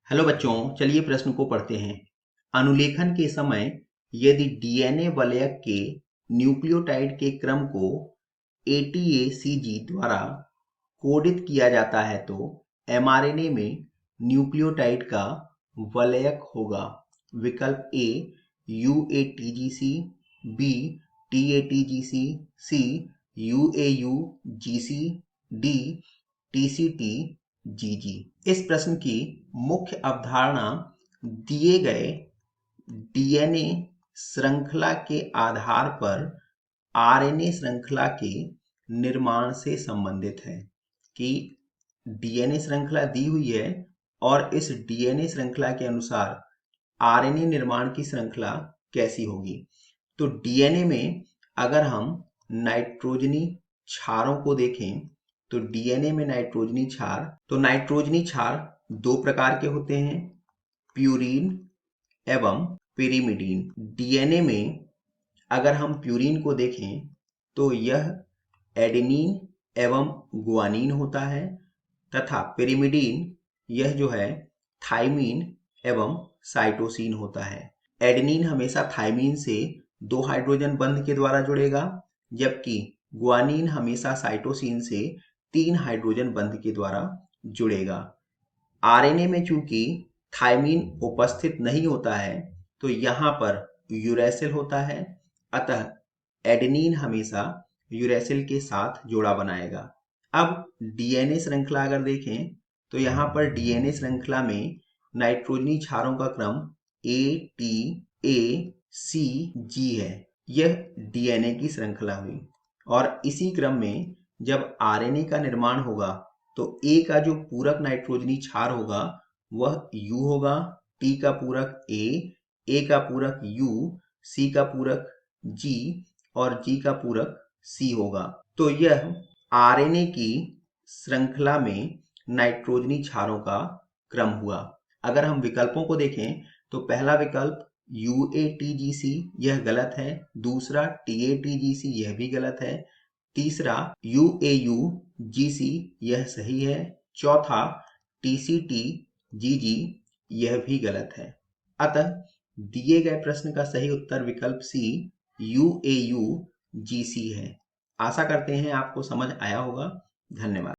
Hello बच्चों, चलिए प्रश्न को पढ़ते हैं। अनुलेखन के समय यदि डीएनए वलयक के न्यूक्लियोटाइड के क्रम को ATACG द्वारा कोडित किया जाता है तो mRNA में न्यूक्लियोटाइड का वलयक होगा। विकल्प A UATGC, B TATGC, C UAUGC, D TCTGG। इस प्रश्न की मुख्य अवधारणा दिए गए डीएनए श्रृंखला के आधार पर आरएनए श्रृंखला के निर्माण से संबंधित है कि डीएनए श्रृंखला दी हुई है और इस डीएनए श्रृंखला के अनुसार आरएनए निर्माण की श्रृंखला कैसी होगी। तो डीएनए में अगर हम नाइट्रोजनी क्षारों को देखें तो डीएनए में नाइट्रोजनी क्षार दो प्रकार के होते हैं, प्यूरीन एवं पिरिमिडीन। डीएनए में अगर हम प्यूरीन को देखें तो यह एडेनिन एवं गुआनिन होता है तथा पिरिमिडीन यह जो है थाइमीन एवं साइटोसिन होता है। एडेनिन हमेशा थाइमीन से 2 हाइड्रोजन बंध के द्वारा जुड़ेगा, जबकि गुआनिन हमेशा साइटोसिन से 3 हाइड्रोजन बंध के द्वारा जुड़ेगा। आरएनए में चूंकि थाइमीन उपस्थित नहीं होता है तो यहाँ पर यूरैसिल होता है, अतः एडेनिन हमेशा यूरैसिल के साथ जोड़ा बनाएगा। अब डीएनए श्रृंखला अगर देखें तो यहाँ पर डीएनए श्रृंखला में नाइट्रोजनी क्षारों का क्रम ATACG है। यह डीएनए की श्रृंखला हुई और इसी क्रम में जब आरएनए का निर्माण होगा तो A का जो पूरक नाइट्रोजनी क्षार होगा वह U होगा, T का पूरक A का पूरक U, C का पूरक G और G का पूरक C होगा। तो यह आरएनए की श्रृंखला में नाइट्रोजनी क्षारों का क्रम हुआ। अगर हम विकल्पों को देखें तो पहला विकल्प UATGC यह गलत है, दूसरा TATGC यह भी गलत है, तीसरा UAUGC यह सही है, चौथा TCTGG यह भी गलत है। अतः दिए गए प्रश्न का सही उत्तर विकल्प C UAUGC है। आशा करते हैं आपको समझ आया होगा। धन्यवाद।